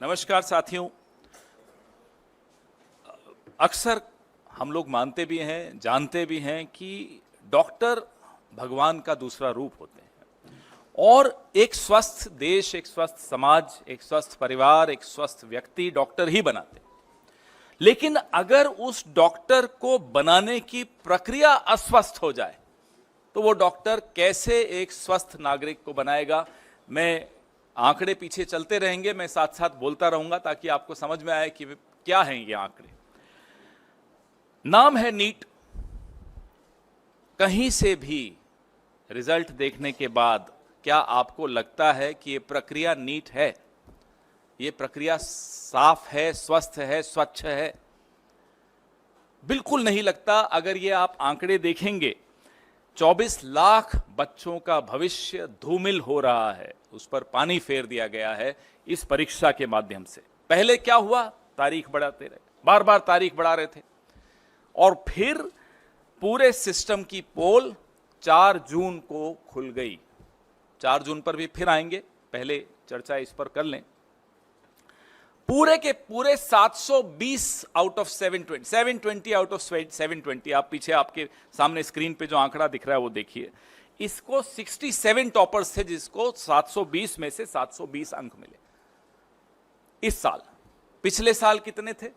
नमस्कार साथियों। अक्सर हम लोग मानते भी हैं, जानते भी हैं कि डॉक्टर भगवान का दूसरा रूप होते हैं और एक स्वस्थ देश, एक स्वस्थ समाज, एक स्वस्थ परिवार, एक स्वस्थ व्यक्ति डॉक्टर ही बनाते हैं। लेकिन अगर उस डॉक्टर को बनाने की प्रक्रिया अस्वस्थ हो जाए तो वो डॉक्टर कैसे एक स्वस्थ नागरिक को बनाएगा। मैं आंकड़े पीछे चलते रहेंगे, मैं साथ साथ बोलता रहूंगा ताकि आपको समझ में आए कि क्या हैं ये आंकड़े। नाम है नीट। कहीं से भी रिजल्ट देखने के बाद क्या आपको लगता है कि ये प्रक्रिया नीट है, ये प्रक्रिया साफ है, स्वस्थ है, स्वच्छ है? बिल्कुल नहीं लगता। अगर ये आप आंकड़े देखेंगे, 24 लाख बच्चों का भविष्य धूमिल हो रहा है, उस पर पानी फेर दिया गया है इस परीक्षा के माध्यम से। पहले क्या हुआ, तारीख बढ़ाते रहे, बार बार तारीख बढ़ा रहे थे और फिर पूरे सिस्टम की पोल 4 जून को खुल गई। 4 जून पर भी फिर आएंगे, पहले चर्चा इस पर कर लें। पूरे के पूरे 720 आउट ऑफ 720 आउट ऑफ 720, आप पीछे आपके सामने स्क्रीन पे जो आंकड़ा दिख रहा है वो देखिए। इसको 67 टॉपर्स थे जिसको 720 में से 720 अंक मिले इस साल। पिछले साल कितने थे,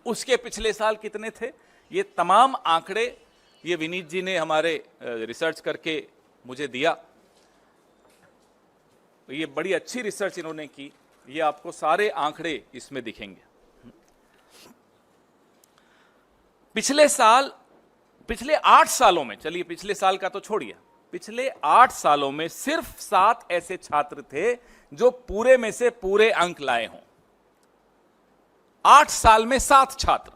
उसके पिछले साल कितने थे, ये तमाम आंकड़े ये विनीत जी ने हमारे रिसर्च करके मुझे दिया। ये बड़ी अच्छी रिसर्च इन्होंने की, ये आपको सारे आंकड़े इसमें दिखेंगे। पिछले 8 सालों में, चलिए पिछले साल का तो छोड़िए, पिछले 8 सालों में सिर्फ 7 ऐसे छात्र थे जो पूरे में से पूरे अंक लाए हों। 8 साल में 7 छात्र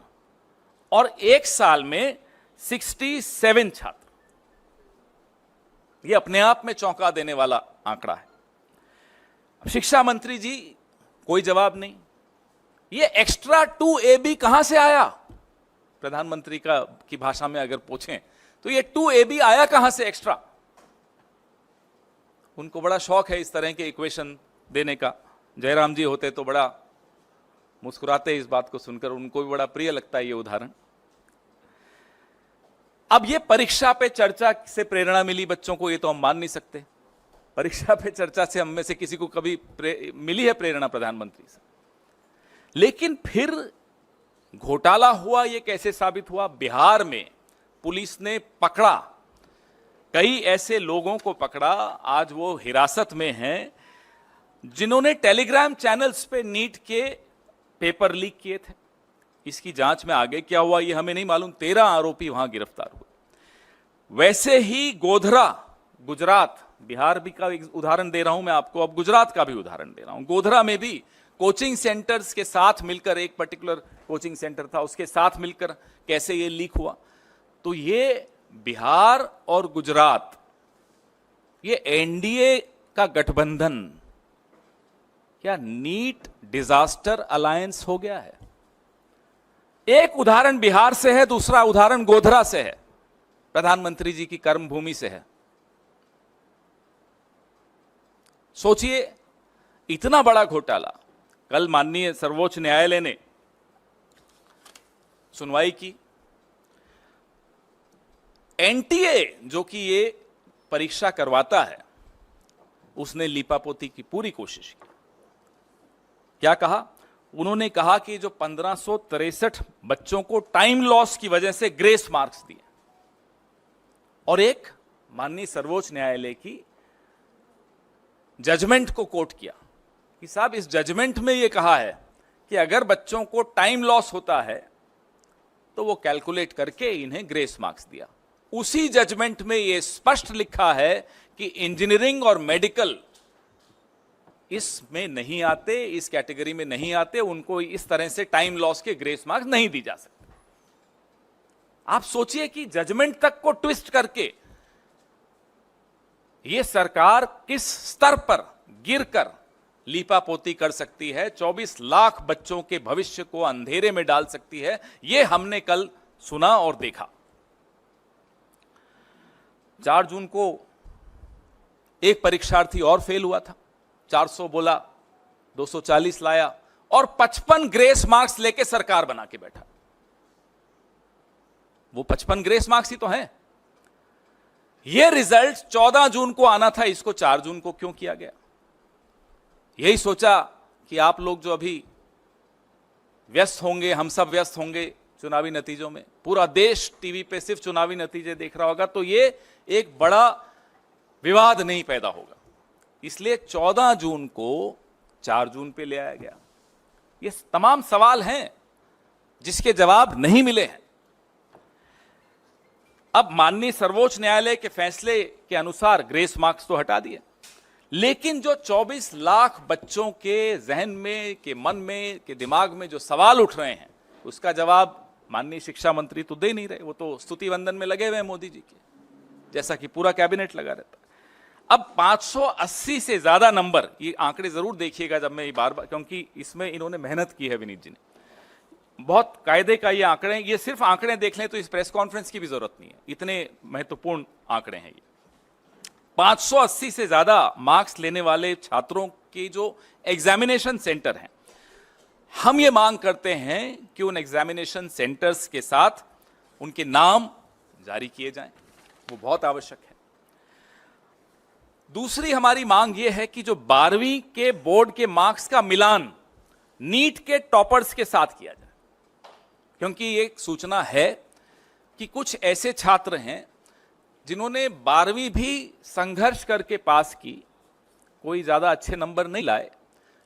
और 1 साल में 67 छात्र। यह अपने आप में चौंका देने वाला आंकड़ा है। शिक्षा मंत्री जी कोई जवाब नहीं। ये एक्स्ट्रा 2AB कहां से आया? प्रधानमंत्री की भाषा में अगर पूछें तो ये 2AB आया कहां से एक्स्ट्रा? उनको बड़ा शौक है इस तरह के इक्वेशन देने का। जयराम जी होते तो बड़ा मुस्कुराते इस बात को सुनकर, उनको भी बड़ा प्रिय लगता है ये उदाहरण। अब ये परीक्षा पे चर्चा से प्रेरणा मिली बच्चों को, ये तो हम मान नहीं सकते। परीक्षा पे चर्चा से हम में से किसी को कभी मिली है प्रेरणा प्रधानमंत्री से? लेकिन फिर घोटाला हुआ, ये कैसे साबित हुआ? बिहार में पुलिस ने पकड़ा, कई ऐसे लोगों को पकड़ा, आज वो हिरासत में हैं, जिन्होंने टेलीग्राम चैनल्स पे नीट के पेपर लीक किए थे। इसकी जांच में आगे क्या हुआ ये हमें नहीं मालूम। 13 आरोपी वहां गिरफ्तार हुए। वैसे ही गोधरा, गुजरात, बिहार भी का एक उदाहरण दे रहा हूं मैं आपको, अब गुजरात का भी उदाहरण दे रहा हूं। गोधरा में भी कोचिंग सेंटर्स के साथ मिलकर, एक पर्टिकुलर कोचिंग सेंटर था, उसके साथ मिलकर कैसे ये लीक हुआ। तो ये बिहार और गुजरात, ये एनडीए का गठबंधन क्या नीट डिजास्टर अलायंस हो गया है? एक उदाहरण बिहार से है, दूसरा उदाहरण गोधरा से है, प्रधानमंत्री जी की कर्मभूमि से है। सोचिए, इतना बड़ा घोटाला। कल माननीय सर्वोच्च न्यायालय ने सुनवाई की। एनटीए जो कि ये परीक्षा करवाता है, उसने लीपापोती की पूरी कोशिश की। क्या कहा उन्होंने? कहा कि जो 1563 बच्चों को टाइम लॉस की वजह से ग्रेस मार्क्स दिए, और एक माननीय सर्वोच्च न्यायालय की जजमेंट को कोट किया कि साहब इस जजमेंट में यह कहा है कि अगर बच्चों को टाइम लॉस होता है तो वो कैलकुलेट करके इन्हें ग्रेस मार्क्स दिया। उसी जजमेंट में यह स्पष्ट लिखा है कि इंजीनियरिंग और मेडिकल इसमें नहीं आते, इस कैटेगरी में नहीं आते, उनको इस तरह से टाइम लॉस के ग्रेस मार्क्स नहीं दी जा सकते। आप सोचिए कि जजमेंट तक को ट्विस्ट करके यह सरकार किस स्तर पर गिरकर लीपापोती कर सकती है, 24 लाख बच्चों के भविष्य को अंधेरे में डाल सकती है। यह हमने कल सुना और देखा। 4 जून को एक परीक्षार्थी और फेल हुआ था, 400 बोला 240 लाया और 55 ग्रेस मार्क्स लेके सरकार बना के बैठा। वो 55 ग्रेस मार्क्स ही तो हैं। ये रिजल्ट 14 जून को आना था, इसको 4 जून को क्यों किया गया? यही सोचा कि आप लोग जो अभी व्यस्त होंगे, हम सब व्यस्त होंगे चुनावी नतीजों में, पूरा देश टीवी पे सिर्फ चुनावी नतीजे देख रहा होगा, तो ये एक बड़ा विवाद नहीं पैदा होगा, इसलिए 14 जून को 4 जून पे ले आया गया। ये तमाम सवाल हैं जिसके जवाब नहीं मिले हैं। अब माननीय सर्वोच्च न्यायालय के फैसले के अनुसार ग्रेस मार्क्स तो हटा दिए, लेकिन जो 24 लाख बच्चों के जहन में, के मन में, के दिमाग में जो सवाल उठ रहे हैं, उसका जवाब माननीय शिक्षा मंत्री तो दे नहीं रहे। वो तो स्तुति वंदन में लगे हुए हैं मोदी जी के, जैसा कि पूरा कैबिनेट लगा रहता है। अब 580 से ज्यादा नंबर, ये आंकड़े जरूर देखिएगा जब मैं ये बार बार, क्योंकि इसमें इन्होंने मेहनत की है विनीत जी ने, बहुत कायदे का ये आंकड़े, ये सिर्फ आंकड़े देख लें तो इस प्रेस कॉन्फ्रेंस की भी जरूरत नहीं है, इतने महत्वपूर्ण आंकड़े हैं ये। 580 से ज्यादा मार्क्स लेने वाले छात्रों के जो एग्जामिनेशन सेंटर हैं, हम ये मांग करते हैं कि उन एग्जामिनेशन सेंटर्स के साथ उनके नाम जारी किए जाएं, वो बहुत आवश्यक है। दूसरी हमारी मांग यह है कि जो 12वीं के बोर्ड के मार्क्स का मिलान नीट के टॉपर्स के साथ किया जाए, क्योंकि एक सूचना है कि कुछ ऐसे छात्र हैं जिन्होंने 12वीं भी संघर्ष करके पास की, कोई ज्यादा अच्छे नंबर नहीं लाए,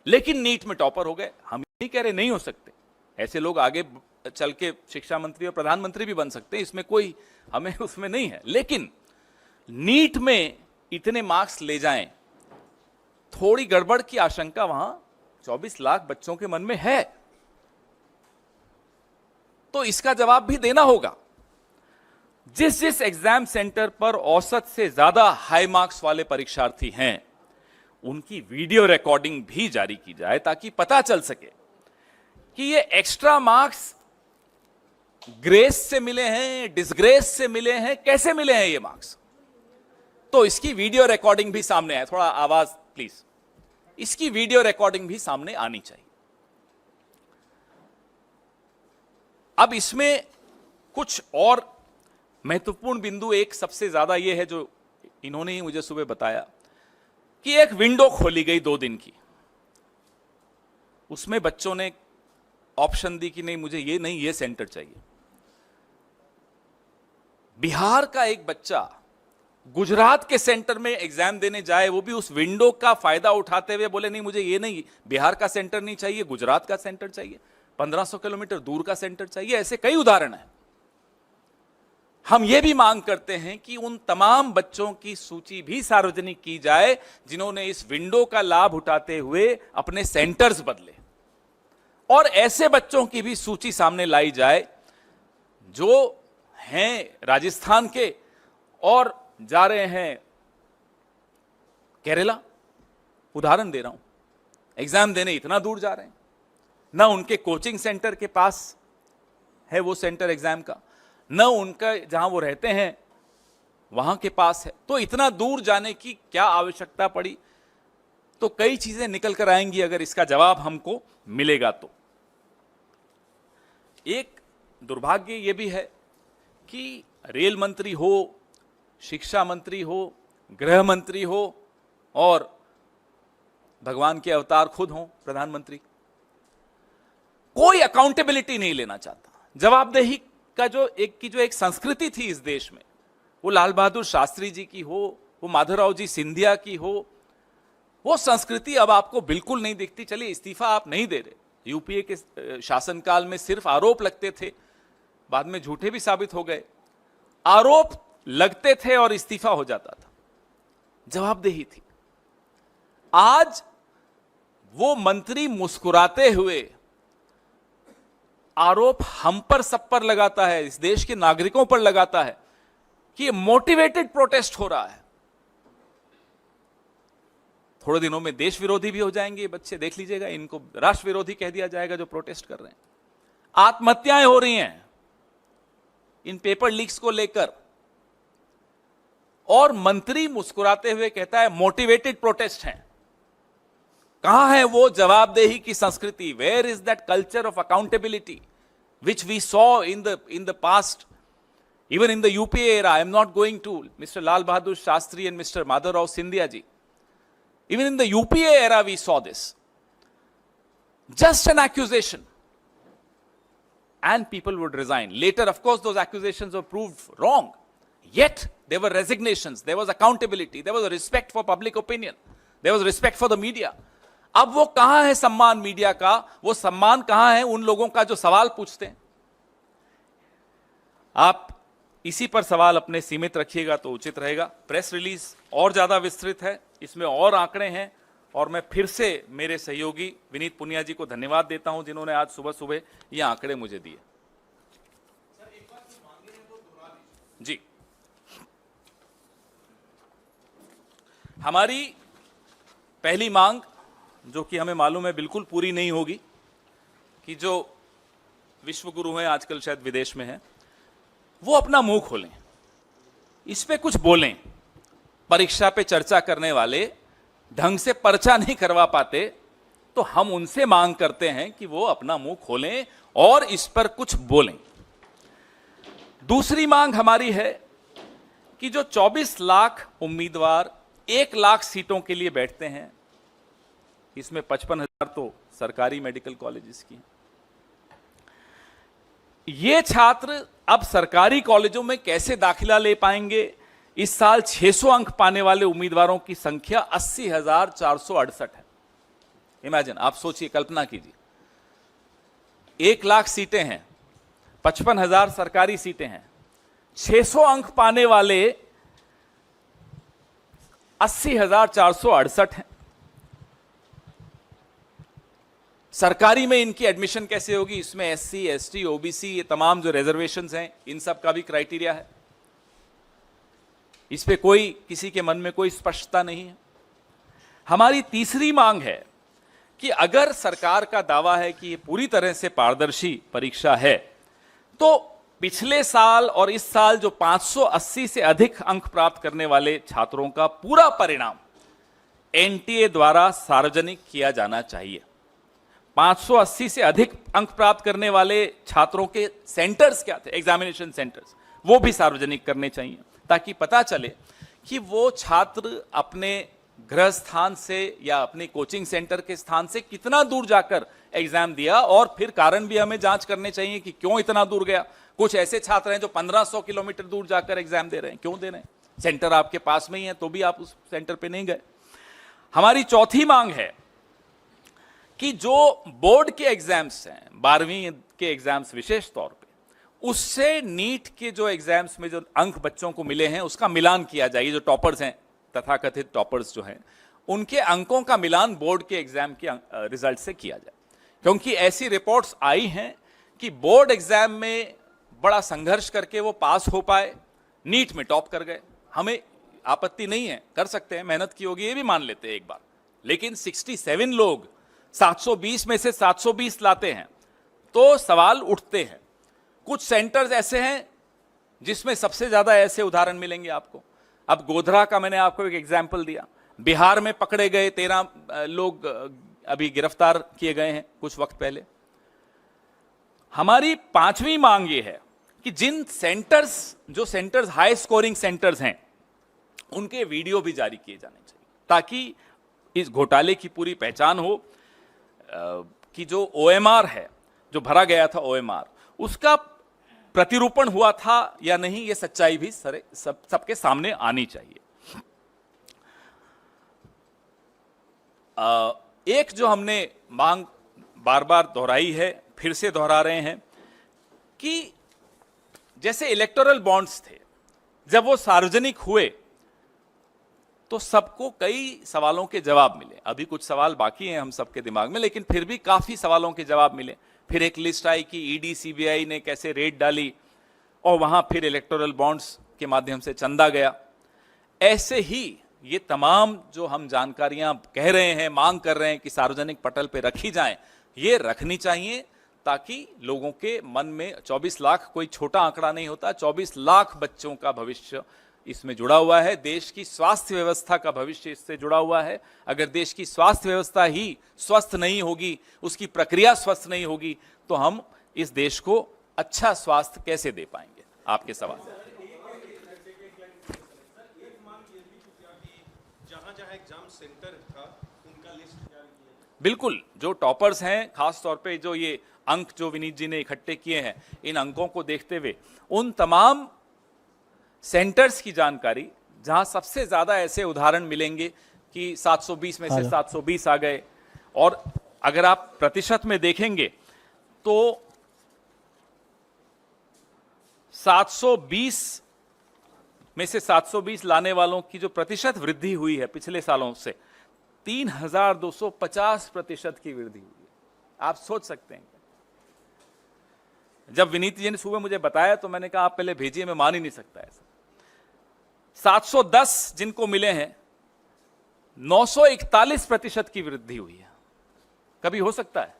लेकिन नीट में टॉपर हो गए। हम नहीं कह रहे नहीं हो सकते, ऐसे लोग आगे चल के शिक्षा मंत्री और प्रधानमंत्री भी बन सकते हैं, इसमें कोई हमें उसमें नहीं है, लेकिन नीट में इतने मार्क्स ले जाएं, थोड़ी गड़बड़ की आशंका वहां 24 लाख बच्चों के मन में है, तो इसका जवाब भी देना होगा। जिस जिस एग्जाम सेंटर पर औसत से ज्यादा हाई मार्क्स वाले परीक्षार्थी हैं, उनकी वीडियो रिकॉर्डिंग भी जारी की जाए, ताकि पता चल सके कि ये एक्स्ट्रा मार्क्स ग्रेस से मिले हैं, डिसग्रेस से मिले हैं, कैसे मिले हैं ये मार्क्स। तो इसकी वीडियो रिकॉर्डिंग भी सामने आए, थोड़ा आवाज प्लीज, इसकी वीडियो रिकॉर्डिंग भी सामने आनी चाहिए। अब इसमें कुछ और महत्वपूर्ण बिंदु, एक सबसे ज्यादा यह है जो इन्होंने ही मुझे सुबह बताया कि एक विंडो खोली गई 2 दिन की, उसमें बच्चों ने ऑप्शन दी कि नहीं मुझे ये नहीं, ये सेंटर चाहिए। बिहार का एक बच्चा गुजरात के सेंटर में एग्जाम देने जाए, वो भी उस विंडो का फायदा उठाते हुए बोले नहीं मुझे ये नहीं, बिहार का सेंटर नहीं चाहिए, गुजरात का सेंटर चाहिए, 1500 किलोमीटर दूर का सेंटर चाहिए। ऐसे कई उदाहरण हैं। हम ये भी मांग करते हैं कि उन तमाम बच्चों की सूची भी सार्वजनिक की जाए जिन्होंने इस विंडो का लाभ उठाते हुए अपने सेंटर्स बदले, और ऐसे बच्चों की भी सूची सामने लाई जाए जो हैं राजस्थान के और जा रहे हैं केरला, उदाहरण दे रहा हूं, एग्जाम देने इतना दूर जा रहे हैं, ना उनके कोचिंग सेंटर के पास है वो सेंटर एग्जाम का, न उनका जहां वो रहते हैं वहां के पास है, तो इतना दूर जाने की क्या आवश्यकता पड़ी। तो कई चीजें निकल कर आएंगी अगर इसका जवाब हमको मिलेगा तो। एक दुर्भाग्य यह भी है कि रेल मंत्री हो, शिक्षा मंत्री हो, गृह मंत्री हो और भगवान के अवतार खुद हो प्रधानमंत्री, कोई अकाउंटेबिलिटी नहीं लेना चाहता। जवाबदेही का जो एक संस्कृति थी इस देश में, वो लाल बहादुर शास्त्री जी की हो, वो माधवराव जी सिंधिया की हो, वो संस्कृति अब आपको बिल्कुल नहीं दिखती। चलिए इस्तीफा आप नहीं दे रहे, यूपीए के शासनकाल में सिर्फ आरोप लगते थे, बाद में झूठे भी साबित हो गए, आरोप लगते थे और इस्तीफा हो जाता था, जवाबदेही थी। आज वो मंत्री मुस्कुराते हुए आरोप हम पर सब पर लगाता है, इस देश के नागरिकों पर लगाता है कि ये मोटिवेटेड प्रोटेस्ट हो रहा है। थोड़े दिनों में देश विरोधी भी हो जाएंगे ये बच्चे, देख लीजिएगा, इनको राष्ट्र विरोधी कह दिया जाएगा जो प्रोटेस्ट कर रहे हैं। आत्महत्याएं हो रही हैं इन पेपर लीक्स को लेकर, और मंत्री मुस्कुराते हुए कहता है मोटिवेटेड प्रोटेस्ट हैं। कहां है वो जवाबदेही की संस्कृति? Where is that culture of accountability which we saw in the past, even in the UPA era? I am not going to Mr. Lal Bahadur Shastri and Mr. Madhavrao Sindhya ji. Even in the UPA era we saw this. Just an accusation and people would resign. Later, of course, those accusations were proved wrong. Yet there were resignations, there was accountability, there was a respect for public opinion, there was respect for the media. अब वो कहां है सम्मान media का? वो सम्मान कहां है उन लोगों का जो सवाल पूछते हैं? आप इसी पर सवाल अपने सीमित रखिएगा तो उचित रहेगा। प्रेस रिलीज और ज्यादा विस्तृत है, इसमें और आंकड़े हैं, और मैं फिर से मेरे सहयोगी विनीत पुनिया जी को धन्यवाद देता हूं जिन्होंने आज सुबह सुबह ये आंकड़े मुझे दिए। जी, हमारी पहली मांग, जो कि हमें मालूम है बिल्कुल पूरी नहीं होगी, कि जो विश्व गुरु हैं आजकल शायद विदेश में हैं, वो अपना मुंह खोलें, इस पे कुछ बोलें। परीक्षा पे चर्चा करने वाले ढंग से पर्चा नहीं करवा पाते, तो हम उनसे मांग करते हैं कि वो अपना मुंह खोलें और इस पर कुछ बोलें। दूसरी मांग हमारी है कि जो 24 लाख उम्मीदवार 1 लाख सीटों के लिए बैठते हैं, इसमें 55,000 तो सरकारी मेडिकल कॉलेजेस की हैं। ये छात्र अब सरकारी कॉलेजों में कैसे दाखिला ले पाएंगे? इस साल 600 अंक पाने वाले उम्मीदवारों की संख्या 80,468 है। इमेजिन, आप सोचिए, कल्पना कीजिए, 1 लाख सीटें हैं, 55,000 सरकारी सीटें हैं, 600 अंक पाने वाले 80,468 हैं। सरकारी में इनकी एडमिशन कैसे होगी? इसमें एससी, एसटी, ओबीसी, ये तमाम जो रिजर्वेशंस हैं, इन सब का भी क्राइटेरिया है। इस पे कोई, किसी के मन में कोई स्पष्टता नहीं है। हमारी तीसरी मांग है कि अगर सरकार का दावा है कि ये पूरी तरह से पारदर्शी परीक्षा है, तो पिछले साल और इस साल जो 580 से अधिक अंक प्राप्त करने वाले छात्रों का पूरा परिणाम एनटीए द्वारा सार्वजनिक किया जाना चाहिए। 580 से अधिक अंक प्राप्त करने वाले छात्रों के सेंटर्स क्या थे, एग्जामिनेशन सेंटर्स, वो भी सार्वजनिक करने चाहिए, ताकि पता चले कि वो छात्र अपने गृह स्थान से या अपने कोचिंग सेंटर के स्थान से कितना दूर जाकर एग्जाम दिया, और फिर कारण भी हमें जांच करने चाहिए कि क्यों इतना दूर गया। कुछ ऐसे छात्र हैं जो 1500 किलोमीटर दूर जाकर एग्जाम दे रहे हैं, क्यों दे रहे हैं? सेंटर आपके पास में ही है तो भी आप उस सेंटर पे नहीं गए। हमारी चौथी मांग है कि जो बोर्ड के एग्जाम्स हैं, 12वीं के एग्जाम्स विशेष तौर पे, उससे नीट के जो एग्जाम्स में जो अंक बच्चों को मिले हैं उसका मिलान किया जाए। जो टॉपर्स हैं, तथाकथित टॉपर्स जो हैं, उनके अंकों का मिलान बोर्ड के एग्जाम के रिजल्ट से किया जाए। क्योंकि ऐसी रिपोर्ट्स आई हैं कि बोर्ड एग्जाम में बड़ा संघर्ष करके वो पास हो पाए, नीट में टॉप कर गए। हमें आपत्ति नहीं है, कर सकते हैं, मेहनत की होगी, ये भी मान लेते हैं एक बार, लेकिन 67 लोग 720 में से 720 लाते हैं तो सवाल उठते हैं। कुछ सेंटर्स ऐसे हैं जिसमें सबसे ज्यादा ऐसे उदाहरण मिलेंगे आपको। अब गोधरा का मैंने आपको एक एग्जाम्पल दिया, बिहार में पकड़े गए 13 लोग अभी गिरफ्तार किए गए हैं कुछ वक्त पहले। हमारी पांचवी मांग ये है कि जिन सेंटर्स, जो सेंटर्स हाई स्कोरिंग सेंटर्स हैं, उनके वीडियो भी जारी किए जाने चाहिए, ताकि इस घोटाले की पूरी पहचान हो कि जो ओएमआर है, जो भरा गया था ओएमआर, उसका प्रतिरूपण हुआ था या नहीं, ये सच्चाई भी सबके सामने आनी चाहिए। एक जो हमने मांग बार बार दोहराई है, फिर से दोहरा रहे हैं, कि जैसे इलेक्टोरल बॉन्ड्स थे, जब वो सार्वजनिक हुए तो सबको कई सवालों के जवाब मिले। अभी कुछ सवाल बाकी हैं हम सबके दिमाग में, लेकिन फिर भी काफी सवालों के जवाब मिले। फिर एक लिस्ट आई कि ईडी सीबीआई ने कैसे रेड डाली, और वहां फिर इलेक्टोरल बॉन्ड्स के माध्यम से चंदा गया। ऐसे ही ये तमाम जो हम जानकारियां कह रहे हैं, मांग कर रहे हैं कि सार्वजनिक पटल पे रखी जाएं, ये रखनी चाहिए, ताकि लोगों के मन में 24 लाख कोई छोटा आंकड़ा नहीं होता, 24 लाख बच्चों का भविष्य इसमें जुड़ा हुआ है। देश की स्वास्थ्य व्यवस्था का भविष्य इससे जुड़ा हुआ है। अगर देश की स्वास्थ्य व्यवस्था ही स्वस्थ नहीं होगी, उसकी प्रक्रिया स्वस्थ नहीं होगी, तो हम इस देश को अच्छा स्वास्थ्य कैसे दे पाएंगे? आपके सवाल। जहां एग्जाम सेंटर था उनका लिस्ट तैयार किया। बिल्कुल, जो टॉपर्स हैं, खास तौर पे जो ये अंक जो विनीत जी ने इकट्ठे किए हैं, इन अंकों को देखते हुए उन तमाम सेंटर्स की जानकारी जहां सबसे ज्यादा ऐसे उदाहरण मिलेंगे कि 720 में से 720 आ गए, और अगर आप प्रतिशत में देखेंगे तो 720 में से 720 लाने वालों की जो प्रतिशत वृद्धि हुई है पिछले सालों से, 3250% की वृद्धि हुई है। आप सोच सकते हैं। जब विनीत जी ने सुबह मुझे बताया तो मैंने कहा आप पहले भेजिए, मैं मान ही नहीं सकता ऐसा। 710 जिनको मिले हैं, 941% की वृद्धि हुई है। कभी हो सकता है?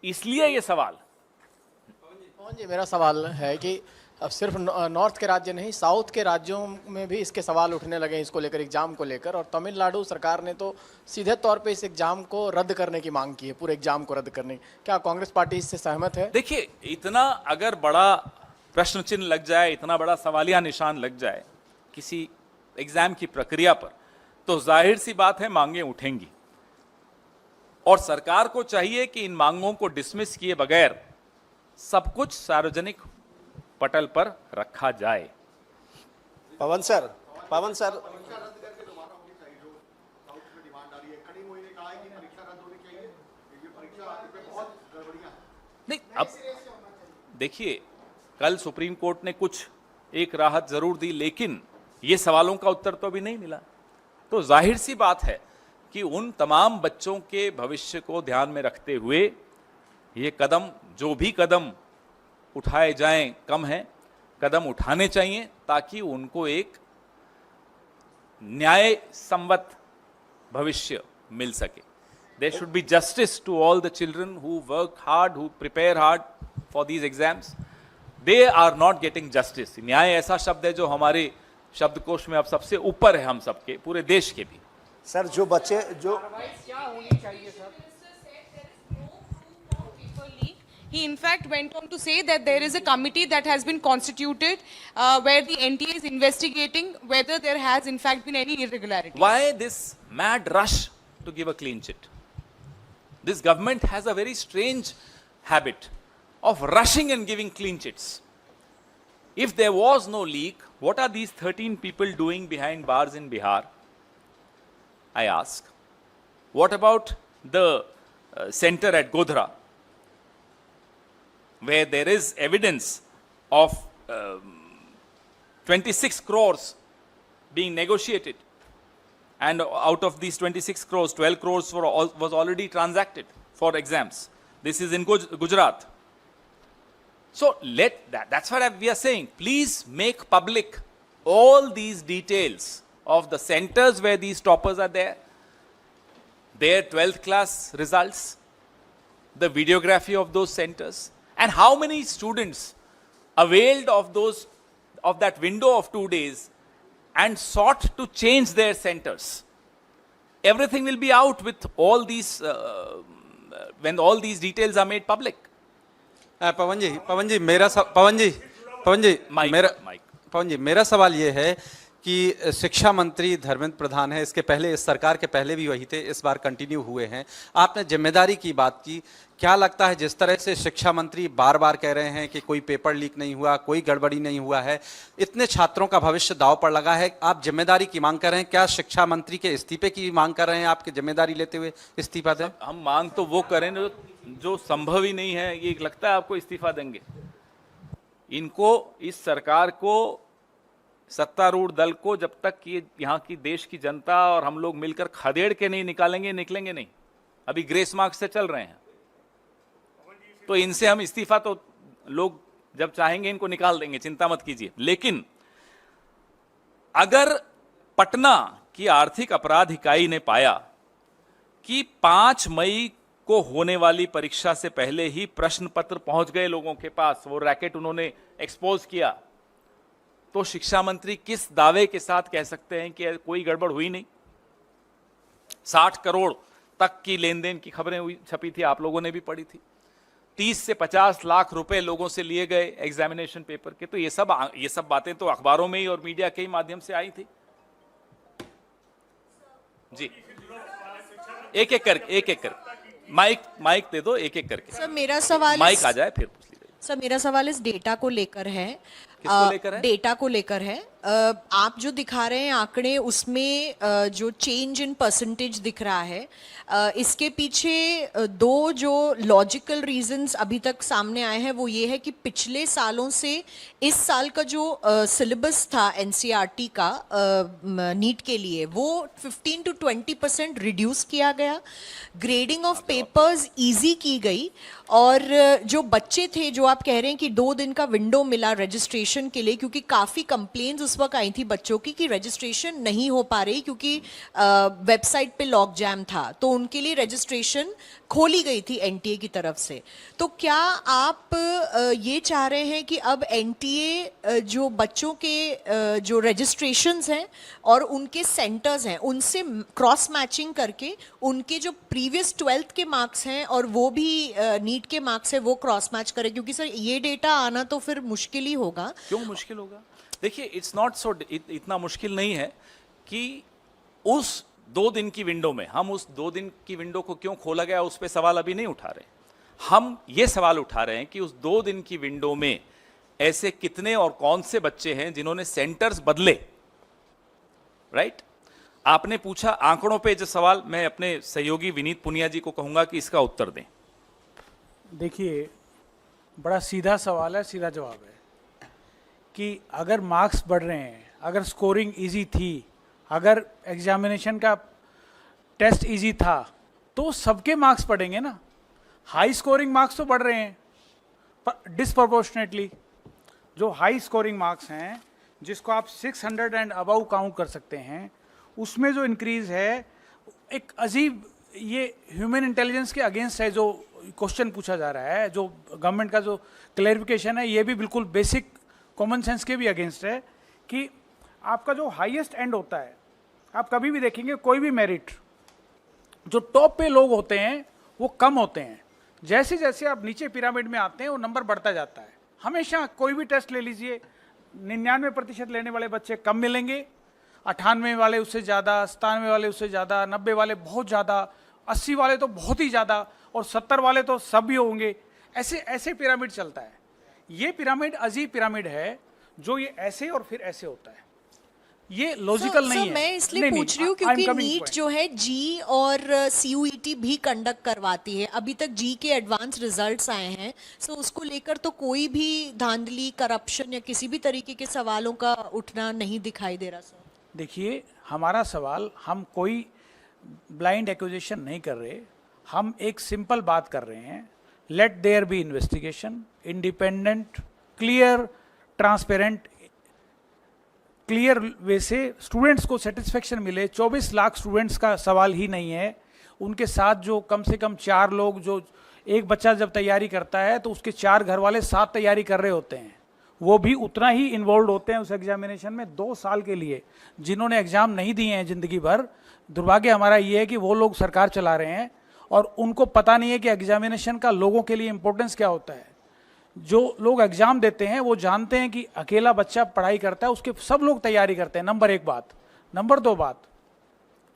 इसलिए यह सवाल। पवन जी, मेरा सवाल है कि अब सिर्फ नॉर्थ के राज्य नहीं, साउथ के राज्यों में भी इसके सवाल उठने लगे इसको लेकर, एग्जाम को लेकर, और तमिलनाडु सरकार ने तो सीधे तौर पे इस एग्जाम को रद्द करने की मांग की है, पूरे एग्जाम को रद्द करने की। क्या कांग्रेस पार्टी इससे सहमत है? देखिए, इतना अगर बड़ा प्रश्न चिन्ह लग जाए, इतना बड़ा सवालिया निशान लग जाए किसी एग्जाम की प्रक्रिया पर, तो जाहिर सी बात है मांगे उठेंगी, और सरकार को चाहिए कि इन मांगों को डिसमिस किए बगैर सब कुछ सार्वजनिक पटल पर रखा जाए। पवन सर नहीं, अब देखिए, कल सुप्रीम कोर्ट ने कुछ एक राहत जरूर दी, लेकिन ये सवालों का उत्तर तो अभी नहीं मिला। तो जाहिर सी बात है कि उन तमाम बच्चों के भविष्य को ध्यान में रखते हुए ये कदम, जो भी कदम उठाए जाएं, कम है, कदम उठाने चाहिए ताकि उनको एक न्याय संवत भविष्य मिल सके। There should be justice to all the children who work hard, who prepare hard for these exams. They are not getting justice. न्याय ऐसा शब्द है जो हमारे शब्दकोश में अब सबसे ऊपर है, हम सबके, पूरे देश के भी। सर, जो बच्चे जो क्या होनी चाहिए sir? He in fact went on to say that there is a committee that has been constituted where the NTA is investigating whether there has in fact been any irregularity. Why this mad rush to give a clean chit? This government has a very strange habit of rushing and giving clean chits. If there was no leak, what are these 13 people doing behind bars in Bihar? I ask. What about the center at Godhra, where there is evidence of 26 crores being negotiated, and out of these 26 crores, 12 crores was already transacted for exams. This is in Gujarat. So that's what we are saying. Please make public all these details of the centers where these toppers are there, their 12th class results, the videography of those centers, and how many students availed of that window of 2 days and sought to change their centers. Everything will be out with all these when all these details are made public. पवन जी मेरा सवाल ये है कि शिक्षा मंत्री धर्मेंद्र प्रधान है, इसके पहले, इस सरकार के पहले भी वही थे, इस बार कंटिन्यू हुए हैं। आपने जिम्मेदारी की बात की, क्या लगता है जिस तरह से शिक्षा मंत्री बार बार कह रहे हैं कि कोई पेपर लीक नहीं हुआ, कोई गड़बड़ी नहीं हुआ है, इतने छात्रों का भविष्य दांव पर लगा है, आप जिम्मेदारी की मांग कर रहे हैं, क्या शिक्षा मंत्री के इस्तीफे की मांग कर रहे हैं? आपकी जिम्मेदारी लेते हुए इस्तीफा दें? हम मांग तो वो करें जो संभव ही नहीं है। ये लगता है आपको इस्तीफा देंगे? इनको, इस सरकार को, सत्तारूढ़ दल को, जब तक ये यहाँ की देश की जनता और हम लोग मिलकर खदेड़ के नहीं निकालेंगे, निकलेंगे नहीं। अभी ग्रेस मार्क्स से चल रहे हैं, तो इनसे हम इस्तीफा तो लोग जब चाहेंगे इनको निकाल देंगे, चिंता मत कीजिए। लेकिन अगर पटना की आर्थिक अपराध इकाई ने पाया कि 5 मई को होने वाली परीक्षा से पहले ही प्रश्न पत्र पहुंच गए लोगों के पास, वो रैकेट उन्होंने एक्सपोज किया, तो शिक्षा मंत्री किस दावे के साथ कह सकते हैं कि कोई गड़बड़ हुई नहीं? 60 करोड़ तक की लेन देन की खबरें हुई, छपी थी, आप लोगों ने भी पढ़ी थी। 30 से 50 लाख रुपए लोगों से लिए गए एग्जामिनेशन पेपर के। तो ये सब बातें तो अखबारों में ही और मीडिया के ही माध्यम से आई थी। जी, एक एक करके माइक दे दो, एक एक करके। सर मेरा सवाल माइक आ जाए फिर पूछ लीजिए। सर मेरा सवाल इस डेटा को लेकर है। किसको लेकर है? डेटा को लेकर है। आप जो दिखा रहे हैं आंकड़े, उसमें जो चेंज इन परसेंटेज दिख रहा है, इसके पीछे दो जो लॉजिकल रीजंस अभी तक सामने आए हैं वो ये है कि पिछले सालों से इस साल का जो सिलेबस था एनसीईआरटी का नीट के लिए, वो 15 to 20% रिड्यूस किया गया, ग्रेडिंग ऑफ पेपर्स इजी की गई, और जो बच्चे थे, जो आप कह रहे हैं कि 2 दिन का विंडो मिला रजिस्ट्रेशन के लिए, क्योंकि काफ़ी कंप्लेंट्स उस वक्त आई थी बच्चों की कि रजिस्ट्रेशन नहीं हो पा रही क्योंकि वेबसाइट पे लॉक जैम था, तो उनके लिए रजिस्ट्रेशन खोली गई थी एनटीए की तरफ से। तो क्या आप ये चाह रहे हैं कि अब एनटीए जो बच्चों के जो रजिस्ट्रेशंस हैं और उनके सेंटर्स हैं उनसे क्रॉस मैचिंग करके उनके जो प्रीवियस 12th के मार्क्स हैं और वो भी नीट के मार्क्स है वो क्रॉस मैच करें? क्योंकि सर ये डेटा आना तो फिर मुश्किल ही होगा। क्यों मुश्किल होगा? देखिए, इट्स नॉट सो, इतना मुश्किल नहीं है कि उस 2 दिन की विंडो में, हम उस 2 दिन की विंडो को क्यों खोला गया उस पर सवाल अभी नहीं उठा रहे। हम ये सवाल उठा रहे हैं कि उस 2 दिन की विंडो में ऐसे कितने और कौन से बच्चे हैं जिन्होंने सेंटर्स बदले, राइट? आपने पूछा आंकड़ों पे जो सवाल, मैं अपने सहयोगी विनीत पुनिया जी को कहूंगा कि इसका उत्तर दें। देखिए, बड़ा सीधा सवाल है, सीधा जवाब है कि अगर मार्क्स बढ़ रहे हैं, अगर स्कोरिंग इजी थी, अगर एग्जामिनेशन का टेस्ट इजी था, तो सबके मार्क्स बढ़ेंगे ना। हाई स्कोरिंग मार्क्स तो बढ़ रहे हैं डिस्प्रोपोर्शनेटली। जो हाई स्कोरिंग मार्क्स हैं, जिसको आप 600 एंड अबव काउंट कर सकते हैं, उसमें जो इंक्रीज है एक अजीब, ये ह्यूमन इंटेलिजेंस के अगेंस्ट है जो क्वेश्चन पूछा जा रहा है। जो गवर्नमेंट का जो क्लैरिफिकेशन है, ये भी बिल्कुल बेसिक कॉमन सेंस के भी अगेंस्ट है कि आपका जो हाईएस्ट एंड होता है, आप कभी भी देखेंगे कोई भी मेरिट, जो टॉप पे लोग होते हैं वो कम होते हैं। जैसे जैसे आप नीचे पिरामिड में आते हैं वो नंबर बढ़ता जाता है। हमेशा कोई भी टेस्ट ले लीजिए, 99% लेने वाले बच्चे कम मिलेंगे, 98 वाले उससे ज़्यादा, 97 वाले उससे ज़्यादा, 90 वाले बहुत ज़्यादा, 80 वाले तो बहुत ही ज़्यादा, और 70 वाले तो सब भी होंगे। ऐसे ऐसे पिरामिड चलता है। ये पिरामिड अजीब पिरामिड है जो ये ऐसे और फिर ऐसे होता है। ये लॉजिकल नहीं है। मैं इसलिए पूछ रही हूँ क्योंकि नीट जो है जी और सीयूईटी भी कंडक्ट करवाती है। अभी तक जी के एडवांस रिजल्ट्स आए हैं, सो उसको लेकर तो कोई भी धांधली, करप्शन या किसी भी तरीके के सवालों का उठना नहीं दिखाई दे रहा। सर देखिए, हमारा सवाल, हम कोई ब्लाइंड एक्यूजेशन नहीं कर रहे, हम एक सिंपल बात कर रहे हैं। Let there be investigation, independent, clear, transparent, clear way से स्टूडेंट्स को सेटिस्फेक्शन मिले। 24 लाख स्टूडेंट्स का सवाल ही नहीं है, उनके साथ जो कम से कम 4 लोग, जो एक बच्चा जब तैयारी करता है तो उसके 4 घर वाले साथ तैयारी कर रहे होते हैं, वो भी उतना ही इन्वॉल्व होते हैं उस एग्जामिनेशन में 2 साल के लिए। जिन्होंने एग्जाम नहीं दिए हैं जिंदगी भर, दुर्भाग्य हमारा ये है कि वो लोग सरकार चला रहे हैं और उनको पता नहीं है कि एग्जामिनेशन का लोगों के लिए इंपॉर्टेंस क्या होता है। जो लोग एग्जाम देते हैं वो जानते हैं कि अकेला बच्चा पढ़ाई करता है, उसके सब लोग तैयारी करते हैं। नंबर 1 बात। नंबर 2 बात,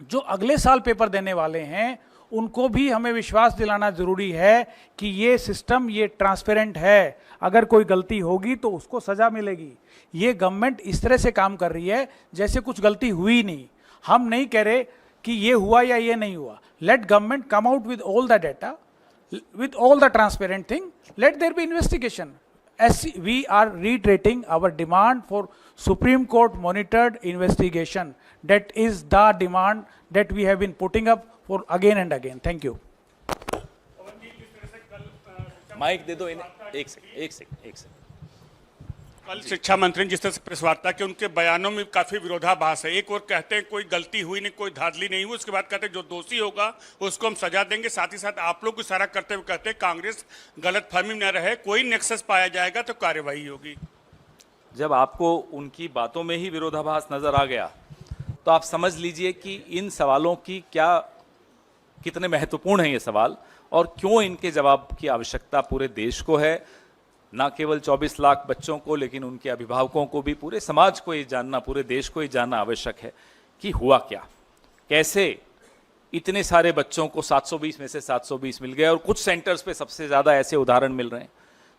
जो अगले साल पेपर देने वाले हैं उनको भी हमें विश्वास दिलाना जरूरी है कि ये सिस्टम, ये ट्रांसपेरेंट है। अगर कोई गलती होगी तो उसको सजा मिलेगी। ये गवर्नमेंट इस तरह से काम कर रही है जैसे कुछ गलती हुई नहीं। हम नहीं कह रहे कि ये हुआ या ये नहीं हुआ। Let government come out with all the data, with all the transparent thing, let there be investigation. As we are reiterating our demand for Supreme Court monitored investigation. That is the demand that we have been putting up for again and again. Thank you. Mike दे दो इन्हें। एक second. कल शिक्षा मंत्री ने जिस तरह से प्रेस वार्ता की, उनके बयानों में काफी विरोधाभास है। एक और कहते हैं कोई गलती हुई नहीं, कोई धांधली नहीं हुई, उसके बाद कहते हैं जो दोषी होगा उसको हम सजा देंगे। साथ ही साथ आप लोग को इशारा करते हुए कहते हैं कांग्रेस गलतफहमी में न रहे, कोई नेक्सस पाया जाएगा तो कार्रवाई होगी। जब आपको उनकी बातों में ही विरोधाभास नजर आ गया तो आप समझ लीजिए कि इन सवालों की कितने महत्वपूर्ण हैं ये सवाल और क्यों इनके जवाब की आवश्यकता पूरे देश को है, ना केवल 24 लाख बच्चों को लेकिन उनके अभिभावकों को भी, पूरे समाज को ये जानना, पूरे देश को ये जानना आवश्यक है कि हुआ क्या, कैसे इतने सारे बच्चों को 720 में से 720 मिल गए और कुछ सेंटर्स पे सबसे ज़्यादा ऐसे उदाहरण मिल रहे हैं।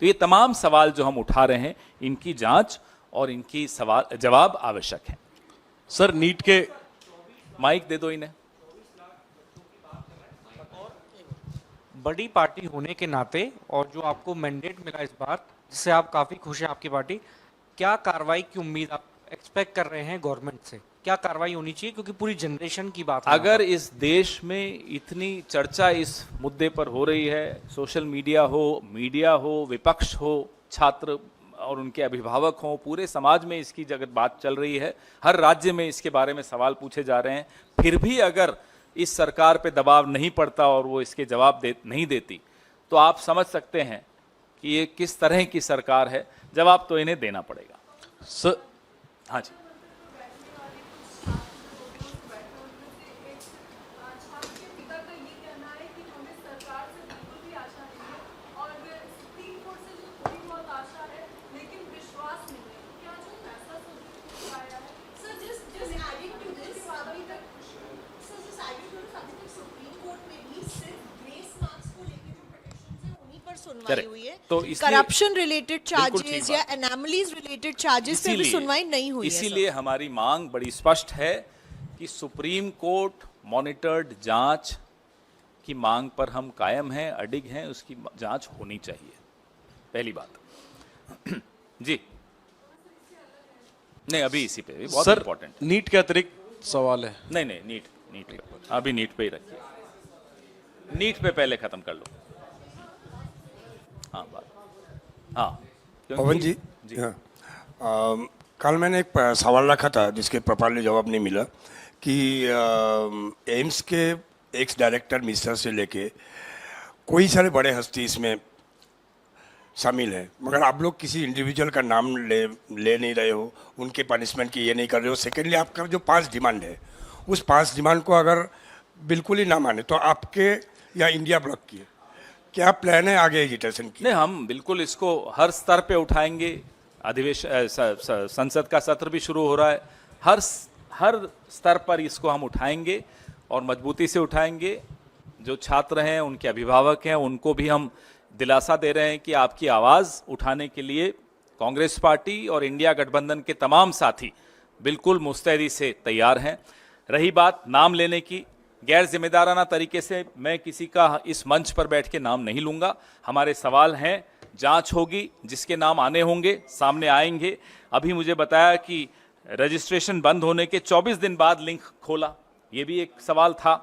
तो ये तमाम सवाल जो हम उठा रहे हैं, इनकी जांच और इनकी जवाब आवश्यक है। सर नीट के माइक दे दो इन्हें। बड़ी पार्टी होने के नाते और जो आपको मैंडेट मिला इस बार, जिससे आप काफी खुश हैं आपकी पार्टी, क्या कार्रवाई की उम्मीद आप एक्सपेक्ट कर रहे हैं गवर्नमेंट से? क्या कार्रवाई होनी चाहिए, क्योंकि पूरी जनरेशन की बात है। अगर इस देश में इतनी चर्चा इस मुद्दे पर हो रही है, सोशल मीडिया हो, विपक्ष हो, छात्र और उनके अभिभावक हों, पूरे समाज में इसकी जगत बात चल रही है, हर राज्य में इसके बारे में सवाल पूछे जा रहे हैं, फिर भी अगर इस सरकार पे दबाव नहीं पड़ता और वो इसके जवाब नहीं देती, तो आप समझ सकते हैं कि ये किस तरह की सरकार है। जवाब तो इन्हें देना पड़ेगा। सर हाँ जी। सुनवाई हुई है, तो करप्शन रिलेटेड बिल्कुल ठीक चार्जेस या बात। एनोमलीज रिलेटेड चार्जेस पे भी सुनवाई नहीं हुई है। इसीलिए हमारी मांग बड़ी स्पष्ट है कि सुप्रीम कोर्ट मॉनिटर्ड जांच की मांग पर हम कायम हैं, अडिग हैं, उसकी जांच होनी चाहिए, पहली बात। जी नहीं, अभी इसी पे भी बहुत सर इंपॉर्टेंट। नीट के अतिरिक्त सवाल है। नहीं नीट पे, अभी नीट पे ही रखिए, नीट पे पहले खत्म कर लो। हाँ बात, हाँ पवन जी, हाँ, कल मैंने एक सवाल रखा था जिसके प्रॉपरली जवाब नहीं मिला कि एम्स के एक्स डायरेक्टर मिश्रा से लेके कोई सारे बड़े हस्ती इसमें शामिल है, मगर आप लोग किसी इंडिविजुअल का नाम ले नहीं रहे हो, उनके पनिशमेंट की ये नहीं कर रहे हो। सेकेंडली, आपका जो 5 डिमांड है, उस 5 डिमांड को अगर बिल्कुल ही ना माने तो आपके या इंडिया ब्लॉक की क्या प्लान है आगे एजिटेशन की? नहीं, हम बिल्कुल इसको हर स्तर पे उठाएंगे। अधिवेशन, संसद का सत्र भी शुरू हो रहा है, हर स्तर पर इसको हम उठाएंगे और मजबूती से उठाएंगे। जो छात्र हैं, उनके अभिभावक हैं, उनको भी हम दिलासा दे रहे हैं कि आपकी आवाज़ उठाने के लिए कांग्रेस पार्टी और इंडिया गठबंधन के तमाम साथी बिल्कुल मुस्तैदी से तैयार हैं। रही बात नाम लेने की, गैर जिम्मेदाराना तरीके से मैं किसी का इस मंच पर बैठ के नाम नहीं लूंगा। हमारे सवाल हैं, जांच होगी, जिसके नाम आने होंगे सामने आएंगे। अभी मुझे बताया कि रजिस्ट्रेशन बंद होने के 24 दिन बाद लिंक खोला, ये भी एक सवाल था।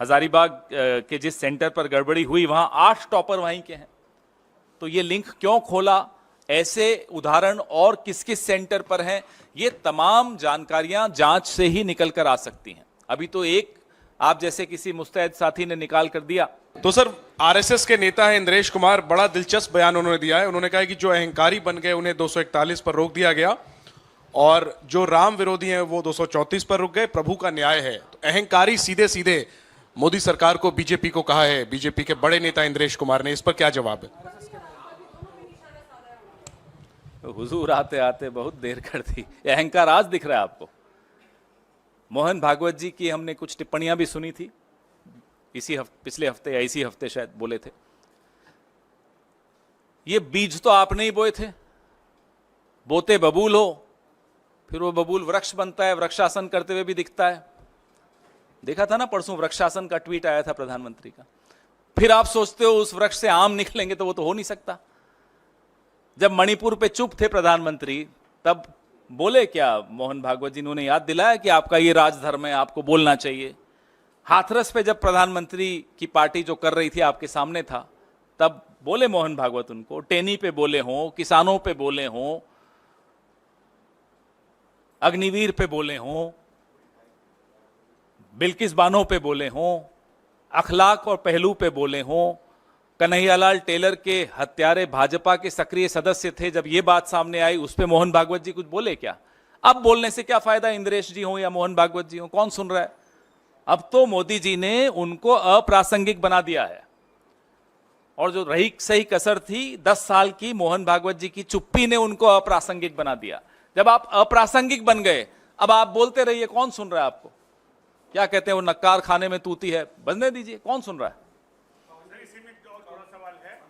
हजारीबाग के जिस सेंटर पर गड़बड़ी हुई वहां 8 टॉपर वहीं के हैं, तो ये लिंक क्यों खोला, ऐसे उदाहरण और किस किस सेंटर पर हैं, ये तमाम जानकारियां जांच से ही निकल कर आ सकती हैं। अभी तो एक आप जैसे किसी मुस्तैद साथी ने निकाल कर दिया। तो सर आरएसएस के नेता है इंद्रेश कुमार, बड़ा दिलचस्प बयान उन्होंने दिया है। उन्होंने कहा है कि जो अहंकारी बन गए उन्हें 241 पर रोक दिया गया और जो राम विरोधी हैं वो 234 पर रुक गए, प्रभु का न्याय है। तो अहंकारी सीधे सीधे मोदी सरकार को, बीजेपी को कहा है बीजेपी के बड़े नेता इंद्रेश कुमार ने, इस पर क्या जवाब है? हुजूर आते आते बहुत देर कर दी। अहंकार आज दिख रहा है आपको? मोहन भागवत जी की हमने कुछ टिप्पणियां भी सुनी थी पिछले हफ्ते या इसी हफ्ते शायद बोले थे। ये बीज तो आपने ही बोए थे, बोते बबूल हो, फिर वो बबूल वृक्ष बनता है, वृक्षासन करते हुए भी दिखता है। देखा था ना परसों वृक्षासन का ट्वीट आया था प्रधानमंत्री का। फिर आप सोचते हो उस वृक्ष से आम निकलेंगे, तो वो तो हो नहीं सकता। जब मणिपुर पे चुप थे प्रधानमंत्री, तब बोले क्या मोहन भागवत जी? उन्होंने याद दिलाया कि आपका ये राजधर्म है, आपको बोलना चाहिए। हाथरस पे जब प्रधानमंत्री की पार्टी जो कर रही थी आपके सामने था, तब बोले मोहन भागवत उनको। टेनी पे बोले हों, किसानों पे बोले हों, अग्निवीर पे बोले हों, बिल्किस बानो पे बोले हों, अखलाक और पहलू पे बोले हों, कन्हैयालाल टेलर के हत्यारे भाजपा के सक्रिय सदस्य थे, जब ये बात सामने आई उस पे मोहन भागवत जी कुछ बोले क्या? अब बोलने से क्या फायदा, इंद्रेश जी हो या मोहन भागवत जी हो, कौन सुन रहा है? अब तो मोदी जी ने उनको अप्रासंगिक बना दिया है, और जो रही सही कसर थी 10 साल की मोहन भागवत जी की चुप्पी ने उनको अप्रासंगिक बना दिया। जब आप अप्रासंगिक बन गए, अब आप बोलते रहिए, कौन सुन रहा है आपको? क्या कहते हैं वो, नक्कार खाने में तूती है, बजने दीजिए, कौन सुन रहा है? इसी में एक और थोड़ा सवाल है।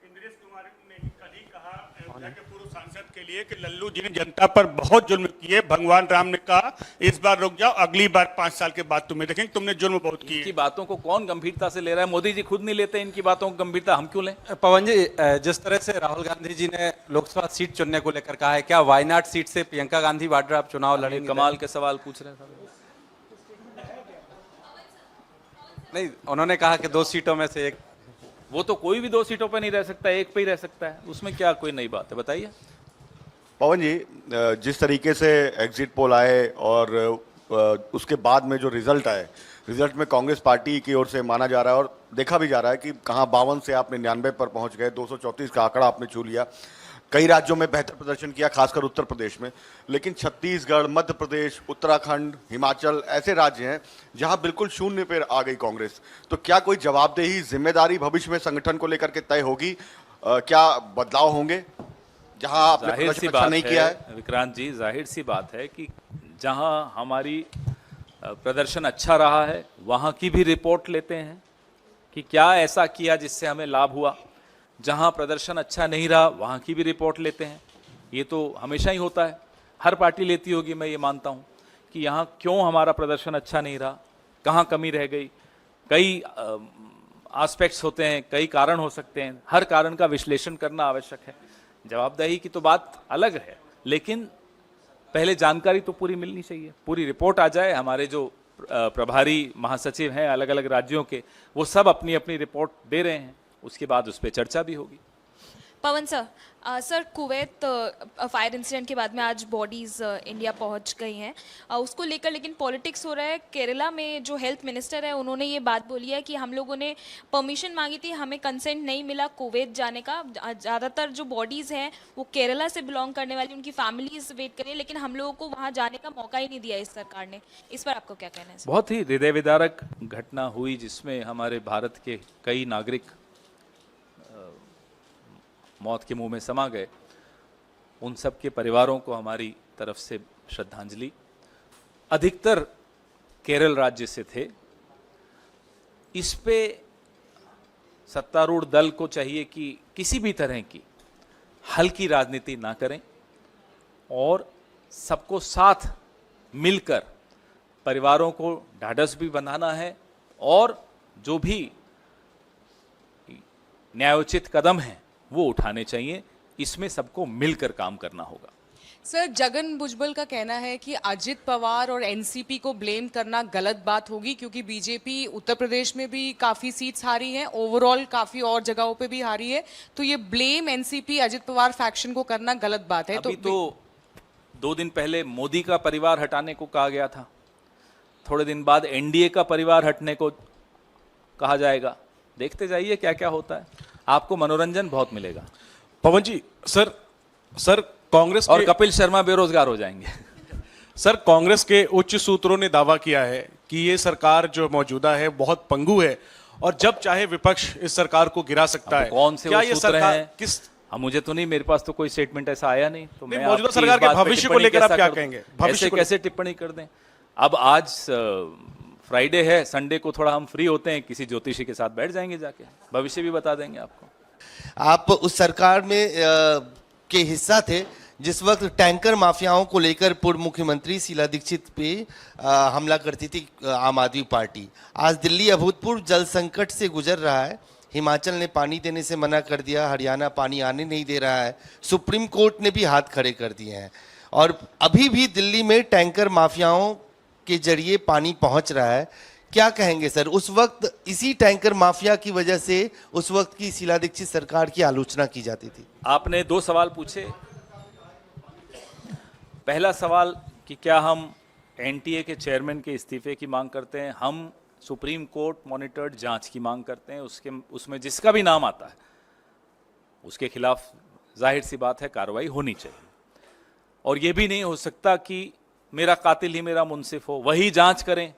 इंद्रेश कुमार ने कल ही कहा अयोध्या के पूर्व सांसद के लिए कि लल्लू जी ने जनता पर बहुत जुल्म किए। भगवान राम ने कहा इस बार रुक जाओ, अगली बार 5 साल के बाद तुम्हें देखेंगे, तुमने जुल्म बहुत किए। इनकी बातों को कौन गंभीरता से ले रहा है? मोदी जी खुद नहीं लेते इनकी बातों को गंभीरता, हम क्यों लें? पवन जी, जिस तरह से राहुल गांधी जी ने लोकसभा सीट चुनने को लेकर कहा है, क्या वायनाड सीट से प्रियंका गांधी वाड्रा आप चुनाव लड़ेंगे? कमाल के सवाल पूछ रहे हैं। नहीं, उन्होंने कहा कि 2 सीटों में से एक। वो तो कोई भी 2 सीटों पर नहीं रह सकता, एक पे ही रह सकता है, उसमें क्या कोई नई बात है, बताइए। पवन जी, जिस तरीके से एग्जिट पोल आए और उसके बाद में जो रिजल्ट आए, रिजल्ट में कांग्रेस पार्टी की ओर से माना जा रहा है और देखा भी जा रहा है कि कहां 52 से आप 99 पर पहुंच गए, 234 का आंकड़ा आपने छू लिया। कई राज्यों में बेहतर प्रदर्शन किया, खासकर उत्तर प्रदेश में, लेकिन छत्तीसगढ़, मध्य प्रदेश, उत्तराखंड, हिमाचल ऐसे राज्य हैं जहां बिल्कुल शून्य पर आ गई कांग्रेस। तो क्या कोई जवाबदेही, जिम्मेदारी भविष्य में संगठन को लेकर के तय होगी? क्या बदलाव होंगे जहां आपने प्रदर्शन अच्छा नहीं किया है? विक्रांत जी, जाहिर सी बात है कि जहां हमारी प्रदर्शन अच्छा रहा है वहां की भी रिपोर्ट लेते हैं कि क्या ऐसा किया जिससे हमें लाभ हुआ। जहां प्रदर्शन अच्छा नहीं रहा वहां की भी रिपोर्ट लेते हैं। ये तो हमेशा ही होता है, हर पार्टी लेती होगी, मैं ये मानता हूं कि यहाँ क्यों हमारा प्रदर्शन अच्छा नहीं रहा, कहाँ कमी रह गई। कई एस्पेक्ट्स होते हैं, कई कारण हो सकते हैं, हर कारण का विश्लेषण करना आवश्यक है। जवाबदेही की तो बात अलग है, लेकिन पहले जानकारी तो पूरी मिलनी चाहिए, पूरी रिपोर्ट आ जाए। हमारे जो प्रभारी महासचिव हैं अलग अलग राज्यों के, वो सब अपनी अपनी रिपोर्ट दे रहे हैं, उसके बाद उस पर चर्चा भी होगी। Pawan sir, sir Kuwait fire incident के बाद में आज बॉडीज़ इंडिया पहुंच गई हैं, उसको लेकर लेकिन पॉलिटिक्स हो रहा है। केरला में जो हेल्थ मिनिस्टर है उन्होंने ये बात बोली है कि हम लोगों ने परमिशन मांगी थी, हमें कंसेंट नहीं मिला कुवैत जाने का। ज़्यादातर जो बॉडीज़ हैं वो केरला से बिलोंग करने वाली, उनकी फैमिलीज वेट करें, लेकिन हम लोगों को वहाँ जाने का मौका ही नहीं दिया इस सरकार ने। इस पर आपको क्या कहना है? बहुत ही हृदय विदारक घटना हुई जिसमें हमारे भारत के कई नागरिक मौत के मुंह में समा गए। उन सब के परिवारों को हमारी तरफ से श्रद्धांजलि। अधिकतर केरल राज्य से थे। इस पे सत्तारूढ़ दल को चाहिए कि किसी भी तरह की हल्की राजनीति ना करें और सबको साथ मिलकर परिवारों को ढाढ़स भी बंधाना है, और जो भी न्यायोचित कदम हैं वो उठाने चाहिए। इसमें सबको मिलकर काम करना होगा। सर, जगन भुजबल का कहना है कि अजित पवार और एनसीपी को ब्लेम करना गलत बात होगी, क्योंकि बीजेपी उत्तर प्रदेश में भी काफ़ी सीट्स हारी हैं, ओवरऑल काफ़ी और जगहों पे भी हारी है, तो ये blame NCP Ajit Pawar faction को करना गलत बात है। अभी तो 2 दिन पहले मोदी का परिवार हटाने को कहा गया था, थोड़े दिन बाद एनडीए का परिवार हटने को कहा जाएगा। देखते जाइए क्या क्या होता है, आपको मनोरंजन बहुत मिलेगा। पवन जी, सर कांग्रेस और कपिल शर्मा बेरोजगार हो जाएंगे। सर, कांग्रेस के उच्च सूत्रों ने दावा किया है कि ये सरकार जो मौजूदा है बहुत पंगु है और जब चाहे विपक्ष इस सरकार को गिरा सकता है। कौन से क्या वो ये सूत्र सरकार हैं? किस मुझे तो नहीं, मेरे पास तो कोई स्टेटमेंट ऐसा आया नहीं। तो मैं मौजूदा आपकी सरकार इस के बात पे भविष्य को टिप्पणी लेकर आप कैसा क्या कर दूं? कहेंगे? भविष्य ऐसे को कैसे टिप्पणी कर दें? अब आज फ्राइडे है, संडे को थोड़ा हम फ्री होते हैं, किसी ज्योतिषी के साथ बैठ जाएंगे, जाके भविष्य भी बता देंगे आपको। आप उस सरकार में के हिस्सा थे जिस वक्त टैंकर माफियाओं को लेकर पूर्व मुख्यमंत्री शीला दीक्षित पे हमला करती थी आम आदमी पार्टी। आज दिल्ली अभूतपूर्व जल संकट से गुजर रहा है। हिमाचल ने पानी देने से मना कर दिया, हरियाणा पानी आने नहीं दे रहा है, सुप्रीम कोर्ट ने भी हाथ खड़े कर दिए हैं, और अभी भी दिल्ली में टैंकर माफियाओं के जरिए पानी पहुंच रहा है। क्या कहेंगे सर? उस वक्त इसी टैंकर माफिया की वजह से उस वक्त की शीला दीक्षित सरकार की आलोचना की जाती थी। आपने 2 सवाल पूछे। पहला सवाल कि क्या हम एनटीए के चेयरमैन के इस्तीफे की मांग करते हैं? हम सुप्रीम कोर्ट मॉनिटर्ड जांच की मांग करते हैं। उसमें जिसका भी नाम आता है उसके खिलाफ जाहिर सी बात है कार्रवाई होनी चाहिए। और यह भी नहीं हो सकता कि मेरा कातिल ही मेरा मुंसिफ हो, वही जांच करें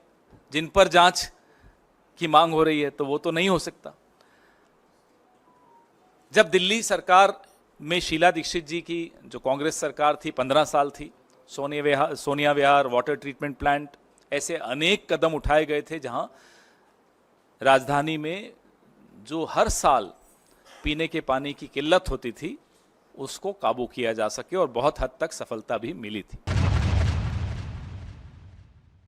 जिन पर जांच की मांग हो रही है, तो वो तो नहीं हो सकता। जब दिल्ली सरकार में शीला दीक्षित जी की जो कांग्रेस सरकार थी 15 साल थी, सोनिया विहार, वाटर ट्रीटमेंट प्लांट, ऐसे अनेक कदम उठाए गए थे जहां राजधानी में जो हर साल पीने के पानी की किल्लत होती थी उसको काबू किया जा सके और बहुत हद तक सफलता भी मिली थी।